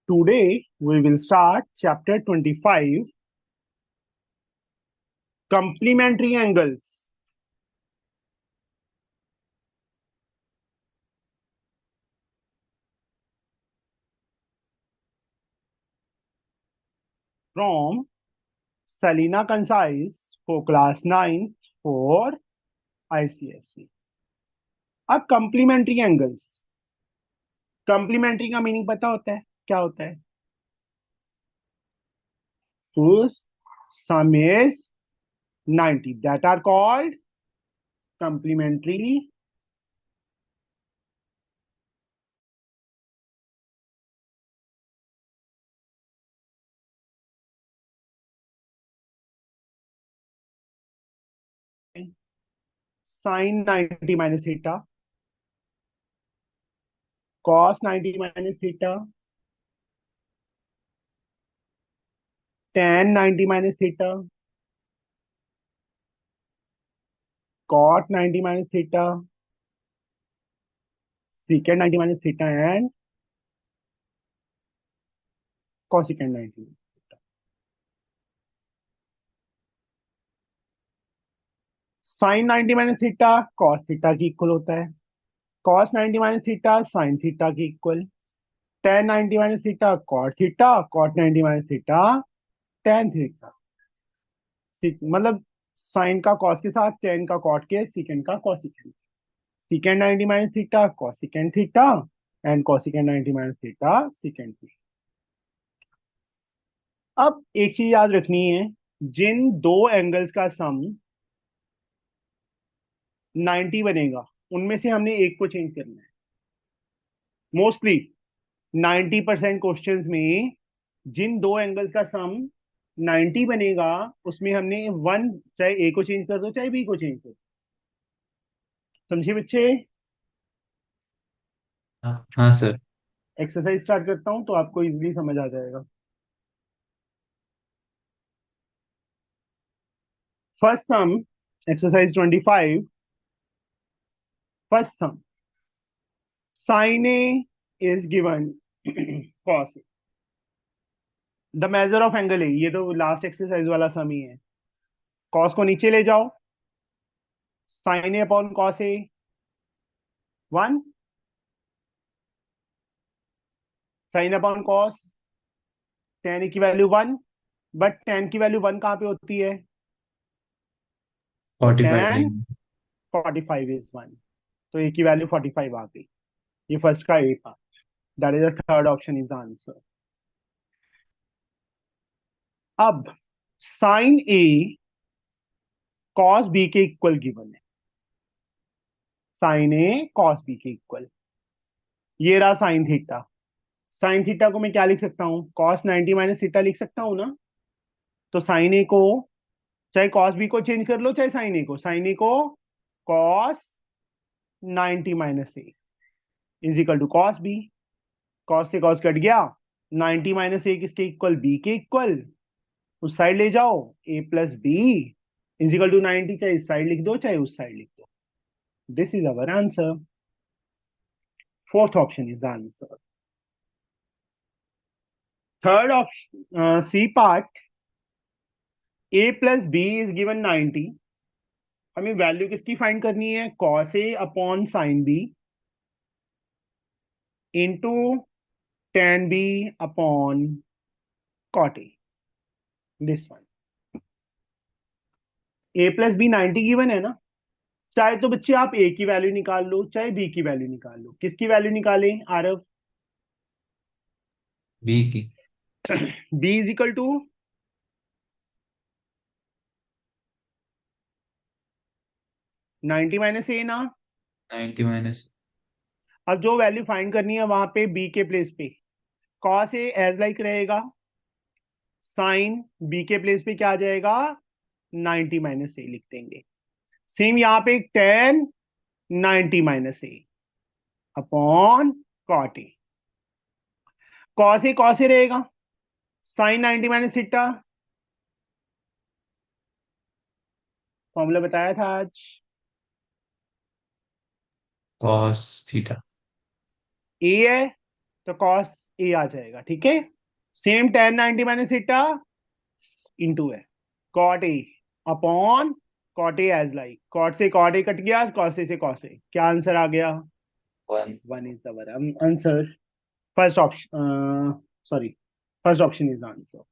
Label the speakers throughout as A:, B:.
A: Today we will start chapter 25, complementary angles. From Selina Concise for class 9th for ICSE. अब complementary angles. Complementary का meaning पता होता है क्या होता है? whose sum is 90, that are called complementary sin 90 minus theta, cos 90 minus theta, tan 90 minus theta, cot 90 minus theta, secant 90 minus theta, and cosecant 90. Sine 90 minus theta cos theta की equal होता है, cos 90 minus theta sine theta की equal, tan 90 minus theta cot theta, cot 90 minus theta tan theta. मतलब sine का cos के साथ, tan का cot के, सीकेंड का cosecant, secant 90 minus theta cosecant theta and cosecant 90 minus theta secant theta. अब एक चीज याद रखनी है, जिन दो एंगल्स का सम 90 बनेगा उनमें से हमने एक को चेंज करना है। मोस्टली 90% क्वेश्चंस में जिन दो एंगल्स का सम 90 बनेगा उसमें हमने वन, चाहे ए को चेंज कर दो चाहे बी को चेंज कर दो। समझे बच्चे?
B: हाँ सर।
A: एक्सरसाइज स्टार्ट करता हूं तो आपको इजीली समझ आ जाएगा। First sum, exercise 25, first sum, sine A is given cos A, the measure of angle A, ये तो लास्ट एक्सरसाइज वाला सम ही है। कॉस को नीचे ले जाओ, sign A upon cos A 1, sine upon cos tan की वैल्यू 1, बट टेन की वैल्यू 1 कहाँ पे होती है? तो
B: 45
A: टेन
B: लेंगे।
A: 45 इज 1, तो ए की वैल्यू 45 आ गई। ये फर्स्ट का ए था, that is the third option is the answer. अब साइन ए कॉस बी के इक्वल गिवन है, साइन ए कॉस बी के इक्वल, ये रहा साइन थीटा। साइन थीटा को मैं क्या लिख सकता हूँ? कॉस 90 माइनस थीटा लिख सकता हूँ ना। तो साइन ए को, चाहे कॉस बी को चेंज कर लो चाहे साइन ए को, साइन ए को cos 90 minus A is equal to cos B, cos से कॉस कट गया, 90 माइनस ए किसके इक्वल? बी के इक्वल। उस साइड ले जाओ, A plus B is equal to 90, चाहे इस साइड लिख दो चाहे उस साइड लिख दो। This is our answer, fourth option is the answer. Third option, C part, A plus B is given 90, हमें वैल्यू किसकी फाइंड करनी है? Cos A upon sine B into tan B upon cot A, this one. A plus B 90 given है ना, चाहे तो बच्चे आप ए की वैल्यू निकाल लो चाहे बी की वैल्यू निकाल लो। किसकी वैल्यू निकालें आरव?
B: बी की।
A: B is equal to 90 minus A ना।
B: 90 माइनस।
A: अब जो वैल्यू फाइंड करनी है वहां पे बी के प्लेस पे कॉस ए एज लाइक रहेगा, साइन बी के प्लेस पे क्या आ जाएगा? 90 माइनस ए लिख देंगे। सेम यहाँ पे tan 90 minus A upon cot A, cos A रहेगा, साइन 90 माइनस थीटा, फॉर्मूला बताया था आज।
B: Cos theta.
A: ए है तो कॉस ए आ जाएगा, ठीक है। Same tan 90 minus theta into है cot A upon cot A as like, cot से कॉट ए कट गया, कॉस ए से कॉस ए, क्या आंसर आ गया?
B: 1।
A: 1 is our answer. First option, sorry, first option is the answer.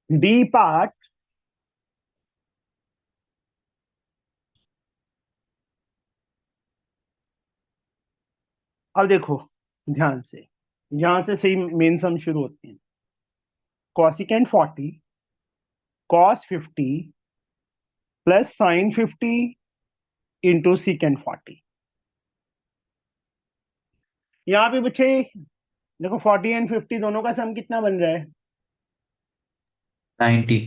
A: D part, अब देखो ध्यान से, यहां से सही मेन सम शुरू होते हैं। Cosecant 40 cos 50 plus sign 50 into secant 40। यहाँ पे बच्चे देखो 40 एंड 50 दोनों का सम कितना बन रहा है?
B: 90।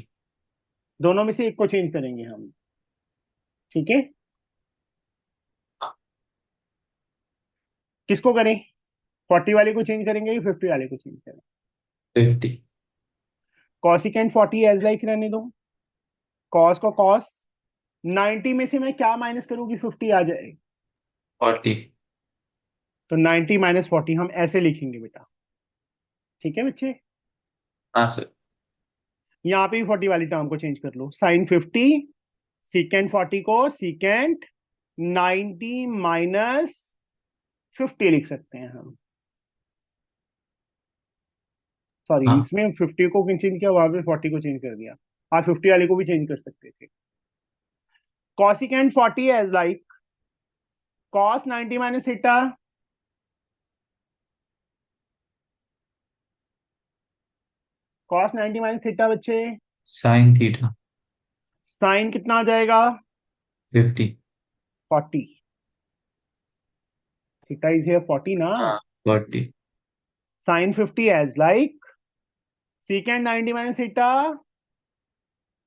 A: दोनों में से एक को चेंज करेंगे हम, ठीक है। किसको करें? 40 वाले को चेंज करेंगे या 50 वाले को चेंज करें?
B: 50।
A: कॉसिकेंट 40 एज लाइक रहने दो, कॉस को कॉस, 90 में से मैं क्या माइनस करूंगी 50 आ जाए,
B: 40।
A: तो 90 माइनस 40 हम ऐसे लिखेंगे बेटा, ठीक है बच्चे।
B: हाँ सर।
A: यहाँ पे भी 40 वाली टर्म को चेंज कर लो, साइन 50 सीकेंट 40 को सीकेंट 90 माइनस 50 लिख सकते हैं हम। सॉरी,
B: हाँ।
A: इसमें 50 को चेंज किया, वहां पे 40 को चेंज कर दिया। आप 50 वाले को भी चेंज कर सकते थे। Cosecant 40 as like cos 90 minus theta, cos 90 minus theta बच्चे,
B: साइन थीटा।
A: साइन कितना आ जाएगा?
B: 50।
A: 40, थीटा इज हियर 40 ना।
B: हाँ 40।
A: Sine 50 as like secant 90 minus theta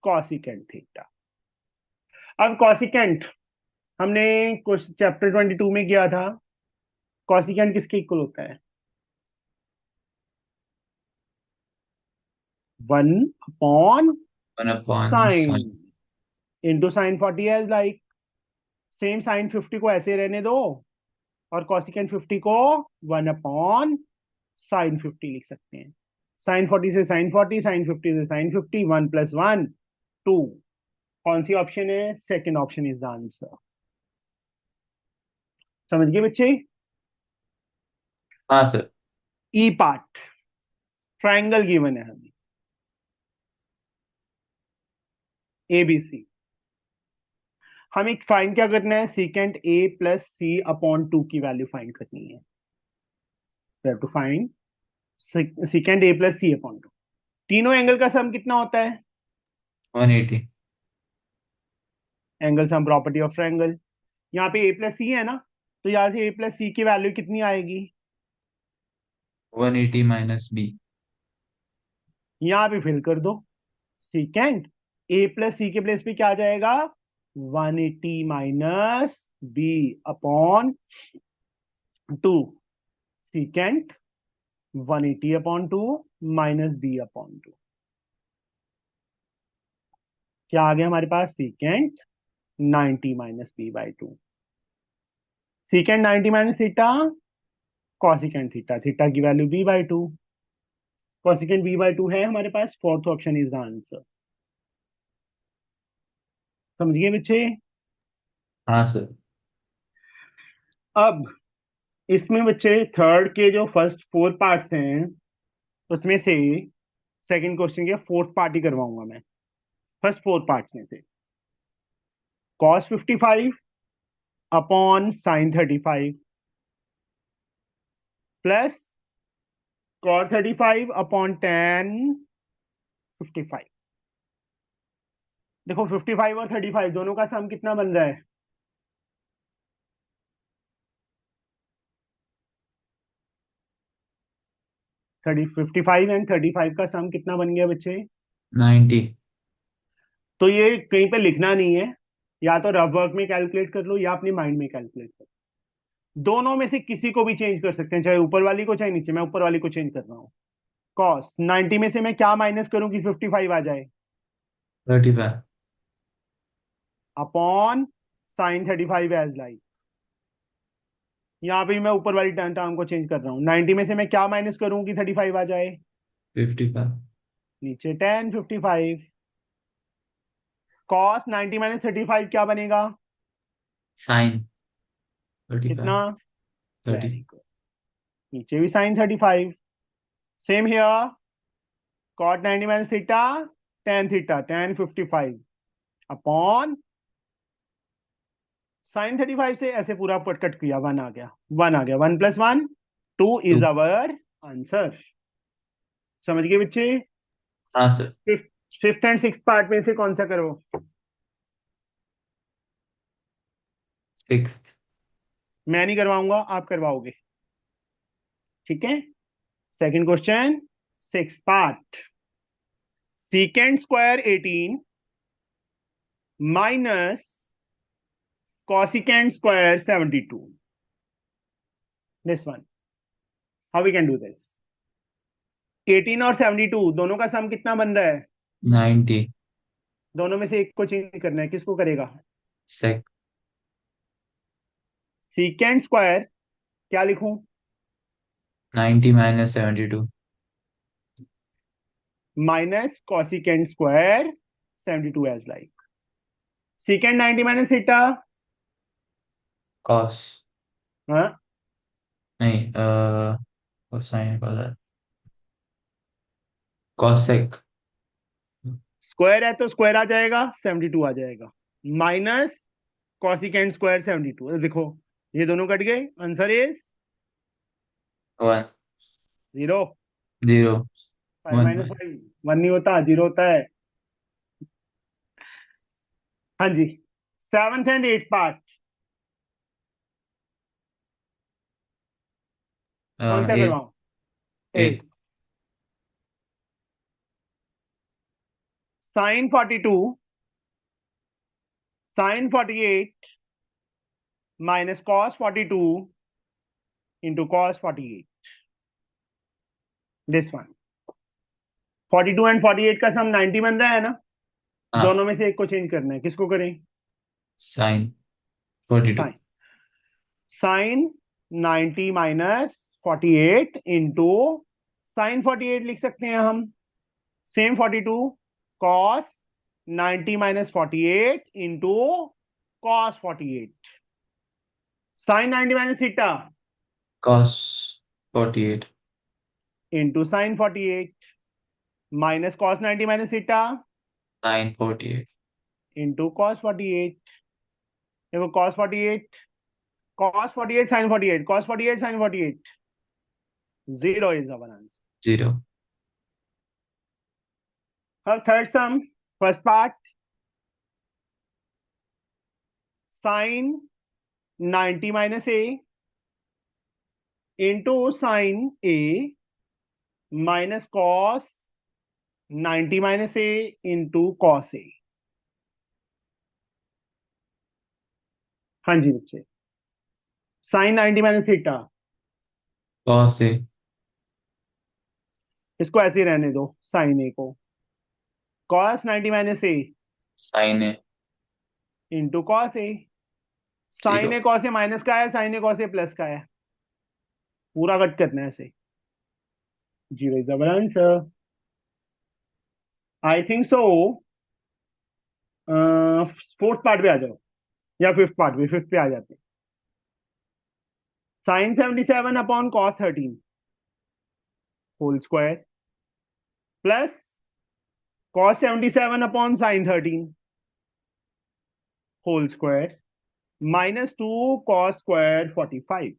A: cosecant theta. अब कॉसिकेंट हमने कुछ चैप्टर 22 में किया था, कॉसिकेंट किसके इक्वल होता है? 1 upon
B: 1/,
A: sine
B: sine.
A: Into sine 40 as like, same sine 50 को ऐसे रहने दो और कॉसिकेंट 50 को 1 अपॉन साइन 50 लिख सकते हैं। साइन 40 से साइन 40, साइन 50 से साइन 50, 1 प्लस 1 2। कौन सी ऑप्शन है? Second option is the answer. समझ गए बच्चे?
B: हाँ सर।
A: ई पार्ट, ट्रायंगल गिवन है हमें ए बी सी। हमें फाइंड क्या करना है? Secant A plus C upon 2 की वैल्यू फाइंड करनी है। To find secant A plus C upon 2। तीनों एंगल का सम कितना होता है?
B: 180।
A: Angle sum property of triangle. यहाँ पे ए प्लस सी है ना, तो यहाँ से ए प्लस सी की वैल्यू कितनी आएगी?
B: 180 माइनस बी।
A: यहाँ पे फिल कर दो, सीकेंट ए प्लस सी के प्लेस पे क्या आ जाएगा? 180 minus B upon 2, secant 180 upon 2 minus B upon 2। क्या आ गया हमारे पास? Secant 90 minus B by 2। Secant 90 minus theta cosecant theta, theta की value B by 2, cosecant B by 2 है हमारे पास। Fourth option is the answer. समझ गए बच्चे?
B: हाँ सर।
A: अब इसमें बच्चे थर्ड के जो फर्स्ट 4 पार्ट्स हैं उसमें से सेकंड क्वेश्चन के फोर्थ पार्ट ही करवाऊंगा मैं, फर्स्ट 4 पार्ट्स में से। Cos 55 upon sine 35 plus cot 35 upon tan 55। देखो 55 और 35 दोनों का सम कितना बन रहा है? 55 एंड 35 का सम कितना बन गया बच्चे?
B: 90।
A: तो ये कहीं पे लिखना नहीं है, या तो रफ वर्क में कैलकुलेट कर लो या अपने माइंड में कैलकुलेट कर लो। दोनों में से किसी को भी चेंज कर सकते हैं, चाहे ऊपर वाली को चाहे नीचे। मैं ऊपर वाली को चेंज कर रहा हूँ। कॉस 90 में से मैं क्या माइनस करूं कि 55 आ जाए?
B: 35।
A: अपॉन साइन 35 एज लाइक, यहाँ पे भी मैं ऊपर वाली टर्म को चेंज कर रहा हूँ। 90 में से मैं क्या माइनस करूँ कि 35 आ जाए?
B: 55।
A: नीचे 10 55। कॉस 90 माइनस 35 क्या बनेगा?
B: साइन 35।
A: कितना?
B: 30।
A: Very good. नीचे भी sine 35। Same here. Cot 90 minus theta, tan theta, tan 55 upon sine 35 से ऐसे पूरा पट कट किया, वन आ गया, वन आ गया, one plus one two
B: 2।
A: Is our answer. समझ गए बच्चे?
B: हाँ sir.
A: Fifth fifth and six part में से कौन सा करो?
B: 6।
A: मैं नहीं करवाऊंगा, आप करवाओगे। ठीक है। Second question, six part. Secant square 18 minus cosecant square 72. This one. How we can do this? 18 और 72 दोनों का सम कितना बन रहा है?
B: 90।
A: दोनों में से एक को चेंज करना है, किसको करेगा?
B: सेक।
A: सीकेंड स्क्वायर क्या लिखूं?
B: 90 minus 72।
A: Minus cosecant square 72 as like secant 90 minus theta.
B: Cos.
A: हाँ,
B: नहीं कोसाइन कॉस है। कॉसेक।
A: स्क्वायर है तो स्क्वायर आ जाएगा, 72 आ जाएगा, माइनस cosecant स्क्वायर 72। देखो ये दोनों कट गए, आंसर इज
B: 1।
A: 0।
B: 0।
A: 5
B: 1
A: minus
B: by.
A: 5 1 नहीं होता, 0 होता है। हाँ जी। सेवंथ एंड एट पार्ट कौन सा
B: 8।
A: करवाऊं?
B: 8।
A: Eight. Sine 42 sine 48 minus cos 42 into cos 48। This one. 42 and 48 का सम 90 बन रहा है ना?
B: हाँ।
A: दोनों में से एक को चेंज करना है, किसको करें?
B: Sine 42।
A: Sine sine 90 minus 48 into sine 48 लिख सकते हैं हम, same 42 cos 90 minus 48 into cos 48। Sine 90 minus theta
B: cos 48।
A: Into sine 48 minus cos 90 minus theta
B: sine 48।
A: Into cos 48। देखो cos 48 sine 48, cos 48 sine 48, 0 is our answer.
B: 0।
A: अब third sum, first part. Sine 90 minus A into sign A minus cos 90 minus A into cos A. हाँ जी बच्चे, sign 90 minus theta,
B: cos A.
A: इसको ऐसे ही रहने दो, sign A को। Cos 90 minus A
B: sign A.
A: Into cos A. Sign
B: 0।
A: A cos A minus का है, sign ए cos ए plus का है, पूरा कट करना है ऐसे। 0 is our answer. I think so. Fourth part पे आ जाओ, या फिफ्थ पार्ट पे, फिफ्थ पे आ जाते हैं। Sine 77 upon cos 13 whole square plus cos 77 upon sine 13 whole square minus 2 cos square 45।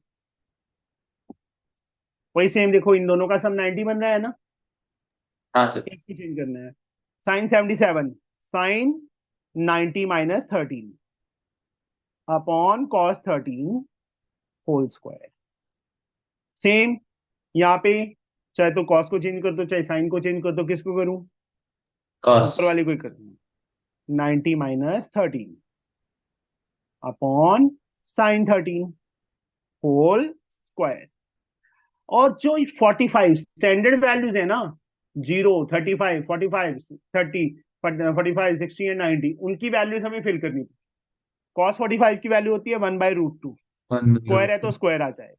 A: वही सेम, देखो इन दोनों का सम 90 बन रहा है ना?
B: हाँ सर।
A: एक ही चेंज करना है। Sine 77 sine 90 minus 13 upon cos 13 whole square. Same यहाँ पे, चाहे तो कॉस को चेंज कर दो, चाहे साइन को चेंज कर दो, किसको करूं?
B: कॉस।
A: ऊपर वाले को ही करूँ। 90 minus 13 upon sine 13 whole square. और जो 45 स्टैंडर्ड वैल्यूज है ना, 0 35 45 30 45 60 एंड 90, उनकी वैल्यूज हमें फिल करनी थी। कॉस 45 की वैल्यू होती है 1/√2।
B: वन
A: स्क्वायर है तो स्क्वायर आ जाएगा।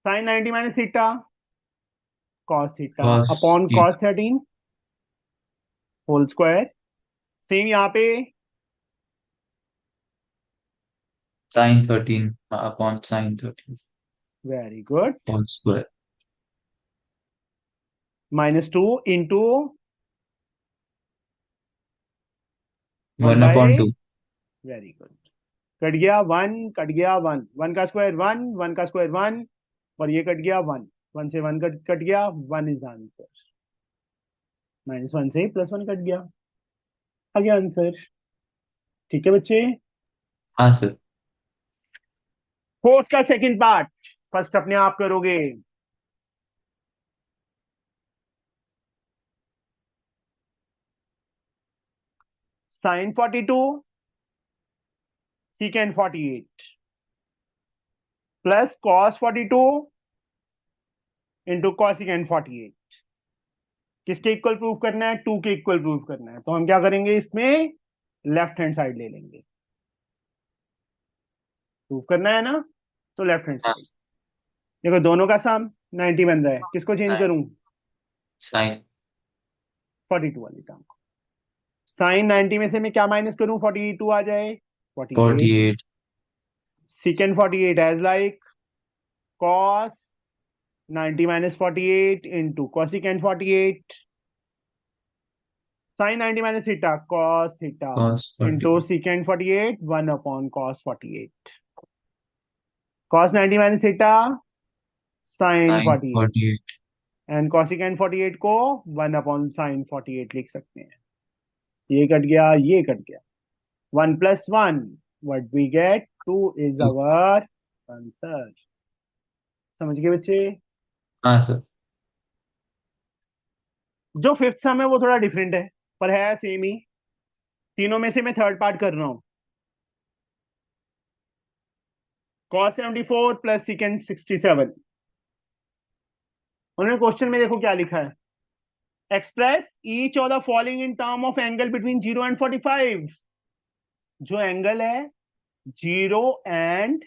A: Sine 90 minus theta cos theta
B: cos
A: upon
B: की
A: कॉस 13 होल स्क्वायर। सेम यहाँ पे
B: sine 13 upon sine 13
A: very good
B: whole square
A: -2 into one
B: one
A: by
B: upon two
A: very good. Cut गया वन, कट गया one, one का square one, one का square one, और ये cut गया वन, वन से वन कट गया, वन इज आंसर। -1 से +1 कट गया, आ गया आंसर। ठीक है बच्चे।
B: हाँ सर।
A: फोर्थ का सेकंड पार्ट फर्स्ट अपने आप करोगे। Sine 42 secant 48 plus cos 42 into cosecant 48। किसके इक्वल प्रूव करना है? 2 के इक्वल प्रूव करना है। तो हम क्या करेंगे, इसमें लेफ्ट हैंड साइड ले लेंगे। प्रूव करना है ना, तो लेफ्ट हैंड
B: हाँ
A: साइड। देखो दोनों का सम 90 बन रहा है, किसको चेंज
B: साइन
A: करूं?
B: साइन
A: 42 वाली टर्म को। साइन 90 में से मैं क्या माइनस करूं, 42 आ जाए, 48।
B: 48
A: secant 48 as like cos 90 minus 48 into cosecant 48 sin 90 minus theta cos theta
B: cos
A: into
B: 48
A: secant 48 1 upon cos 48 cos 90 minus theta sin
B: sine
A: 48
B: 48
A: and cosecant 48 को 1 अपॉन sin 48 लिख सकते हैं। ये कट गया, ये कट गया, 1 plus 1 what we get 2 is
B: 2
A: our answer। समझ गए बच्चे?
B: हाँ सर।
A: जो फिफ्थ सम है वो थोड़ा डिफरेंट है, पर है सेम ही। तीनों में से मैं थर्ड पार्ट कर रहा हूं। cos 74 plus secant 67। उन्होंने क्वेश्चन में देखो क्या लिखा है, express each of the following in term of angle between 0 and 45। जो एंगल है 0 एंड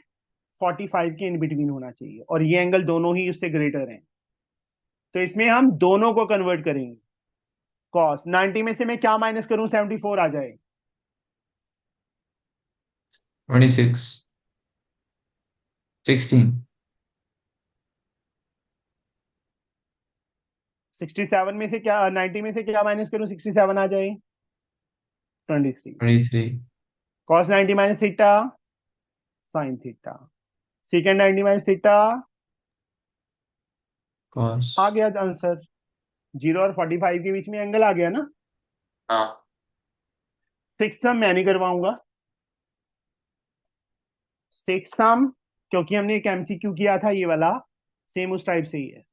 A: 45 के इन बिटवीन होना चाहिए, और ये एंगल दोनों ही उससे ग्रेटर हैं। तो इसमें हम दोनों को कन्वर्ट करेंगे। cos 90 में से मैं क्या माइनस करूं, 74 आ जाए।
B: 26 16
A: 67 में से क्या, 90 में से क्या माइनस करूं, 67 आ जाए, 23।
B: 23
A: cos 90 minus theta sin theta secant 90 minus theta.
B: Cos
A: आ गया आंसर। 0 और 45 के बीच में एंगल आ गया ना।
B: हाँ
A: सिक्स सम मैं नहीं करवाऊंगा, सिक्स सम, क्योंकि हमने एक एमसीक्यू किया था ये वाला, सेम उस टाइप से ही है।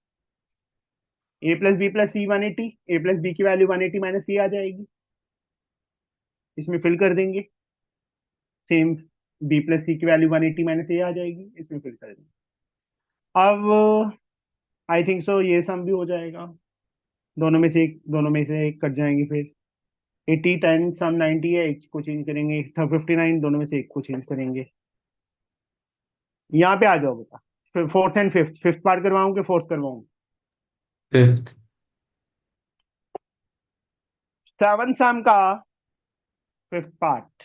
A: ए plus B plus C 180, A plus B की वैल्यू 180 माइनस सी आ जाएगी, इसमें फिल कर देंगे। सेम बी प्लस सी की वैल्यू 180 माइनस ए आ जाएगी, इसमें फिल कर देंगे। अब आई थिंक सो ये सम भी हो जाएगा। दोनों में से एक कट जाएंगे फिर। 80 10 सम 90 है, एक को चेंज करेंगे, 59 दोनों में से एक को चेंज करेंगे। यहाँ पे आ जाओ बेटा। फिर fourth and fifth, fifth part करवाऊं कि फोर्थ करवाऊं?
B: फिफ्थ
A: सेवन सम का फिफ्थ पार्ट।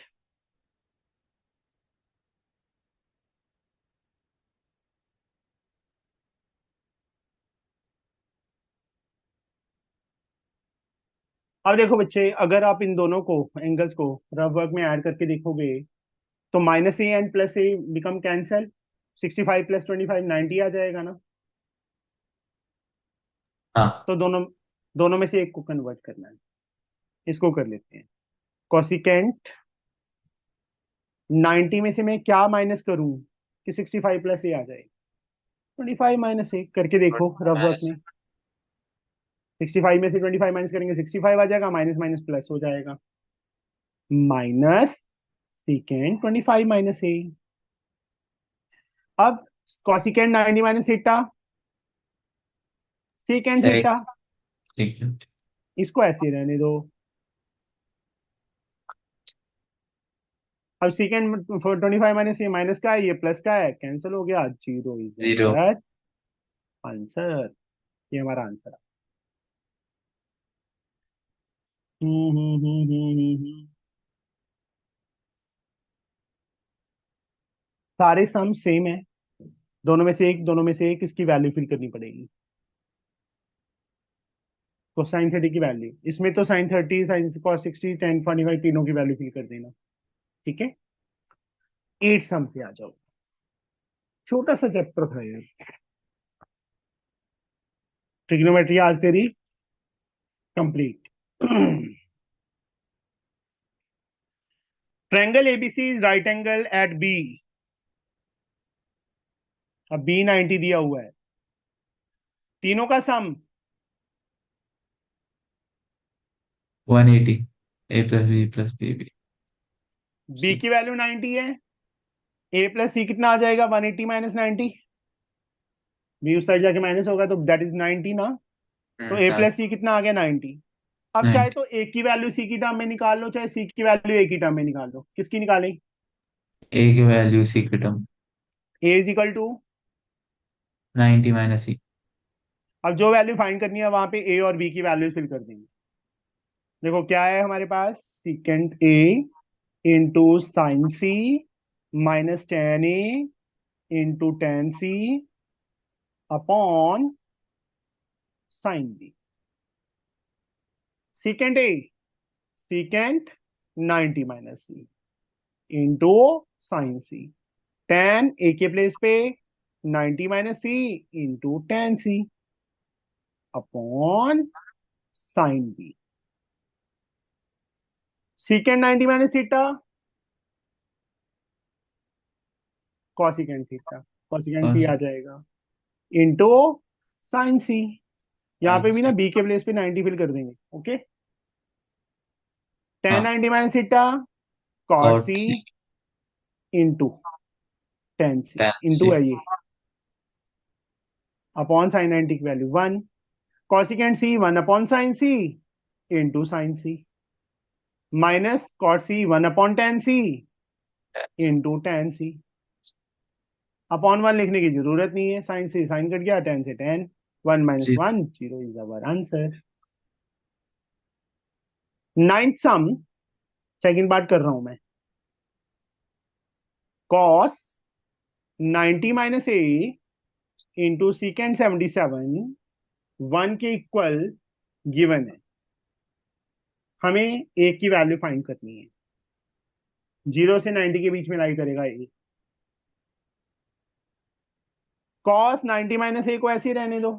A: अब देखो बच्चे, अगर आप इन दोनों को एंगल्स को रफ वर्क में ऐड करके देखोगे, तो -a and +a become cancel. 65 + 25 90 आ जाएगा ना।
B: हाँ
A: तो दोनों दोनों में से एक को कन्वर्ट करना है, इसको कर लेते हैं। कॉसिकेंट 90 में से मैं क्या माइनस करूं कि 65 + a आ जाए? 25 - a करके देखो रफ वर्क
B: माइनस
A: में। 65 में से 25 माइनस करेंगे, 65 आ जाएगा, माइनस माइनस प्लस हो जाएगा। Minus secant 25 - a। अब cosecant 90 minus theta secant theta,
B: sec secant
A: इसको ऐसे रहने दो। अब सीकेंड 25 माइनस ये माइनस का है, ये प्लस का है, कैंसिल हो गया, zero is
B: zero.
A: Our answer. ये हमारा आंसर है। हम्म। सारे सम सेम है, दोनों में से एक इसकी वैल्यू फिल करनी पड़ेगी। तो साइन 30 की वैल्यू इसमें, तो साइन 30, साइन कॉस 60, टेन 45 तीनों की वैल्यू फिल कर देना। ठीक है, 8 सम पे आ जाओ। छोटा सा चैप्टर था यार। ट्रिग्नोमेट्री आज तेरी complete. Triangle ABC is right angle at B. अब बी 90 दिया हुआ है, तीनों का sum
B: 180। A plus B plus B B
A: B
B: C.
A: की वैल्यू 90 है, ए प्लस सी कितना आ जाएगा, 180 माइनस 90। बी उस साइड जाके माइनस होगा तो दैट इज 90 ना। तो ए
B: हाँ।
A: प्लस सी कितना आ गया, 90। अब चाहे
B: 90।
A: तो ए की वैल्यू सी की टर्म में निकाल लो, चाहे सी की वैल्यू ए की टर्म में निकाल लो, किसकी निकालें।
B: ए की वैल्यू सी की term.
A: A is equal to,
B: 90 minus C.
A: अब जो वैल्यू फाइंड करनी है वहां पे ए और बी की वैल्यू फिल कर देंगे। देखो क्या है हमारे पास, secant A into sine C minus tan A into tan C upon sine B. Secant A, secant 90 minus C into sine C, tan A के प्लेस पे 90 minus C into tan C upon sine B. Secant 90 minus theta, cosecant theta, cosecant C आ जाएगा into sine सी। यहाँ पे भी ना B के place पे 90 फिल कर देंगे। ओके, टेन
B: हाँ।
A: 90 minus theta cot
B: cot
A: C
B: C.
A: Into tan C,
B: tan
A: into
B: C.
A: है ये, अपॉन साइन 90 की value one, cosecant C one upon sine C into sine C, minus cot C one upon tan C into tan C. Upon one लिखने की जरूरत नहीं है, sine से sine cut गया, टेन से टेन, वन माइनस
B: जी।
A: One, zero is our answer. Ninth sum, second part कर रहा हूं मैं। Cos 90 minus A into सीकेंड 77 one के इक्वल गिवन है। हमें ए की वैल्यू फाइंड करनी है, जीरो से 90 के बीच में लाई करेगा ए। कॉस 90 माइनस ए को ऐसे ही रहने दो,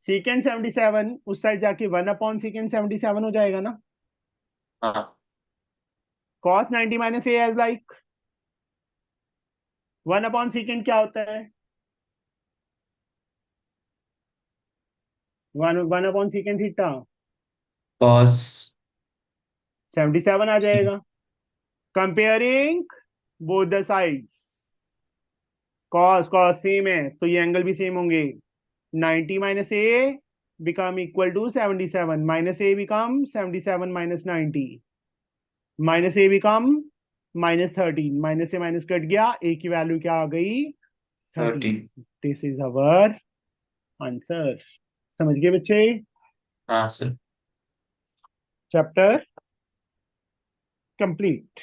A: सीकेंड 77 उस साइड जाके वन अपॉन सीकेंड 77 हो जाएगा ना।
B: हाँ।
A: Cos 90 minus A as like one upon secant क्या होता है, one one upon secant theta,
B: cos
A: 77 आ
B: सी।
A: जाएगा। Comparing both the sides, cos cos same है तो ये एंगल भी सेम होंगे। 90 minus A become equal to 77, minus A become 77 minus 90, minus A become minus 13, minus से माइनस कट गया, A की वैल्यू क्या आ गई, 13।
B: 13।
A: This is our answer. समझ गए बच्चे,
B: हाँ सर।
A: Chapter complete.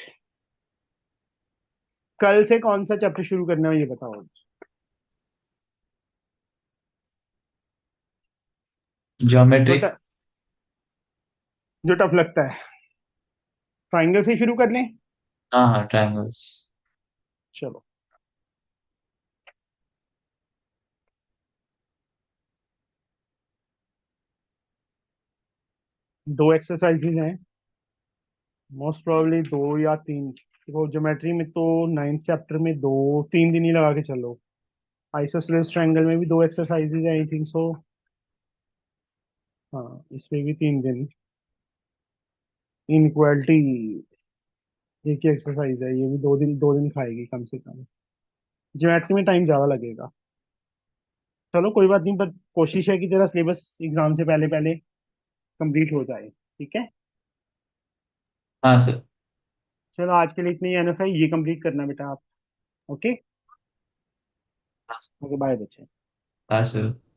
A: कल से कौन सा चैप्टर शुरू करना है ये बताओ। जो
B: ज्योमेट्री।
A: ट, जो टफ लगता है, ट्राइंगल से शुरू कर लें।
B: हाँ हाँ, ट्रायंगल्स।
A: चलो, दो एक्सरसाइजेज हैं, मोस्ट प्रोबेबली दो या तीन। देखो ज्योमेट्री में तो नाइन्थ चैप्टर में दो तीन दिन ही लगा के चलो, आइसोसेलेस ट्रायंगल में भी दो एक्सरसाइजेज हैं आई थिंक सो। हाँ, इसमें भी 3 दिन। इनक्वालिटी एक ही एक्सरसाइज है, ये भी 2 दिन खाएगी कम से कम। ज्योमेट्री में टाइम ज्यादा लगेगा। चलो कोई बात नहीं, पर कोशिश है कि तेरा सिलेबस एग्जाम से पहले पहले कंप्लीट हो जाए। ठीक है,
B: हाँ सर।
A: चलो आज के लिए इतनी एनफ है, ये कंप्लीट करना बेटा आप। ओके। ओके बाय बच्चे।
B: हाँ सर।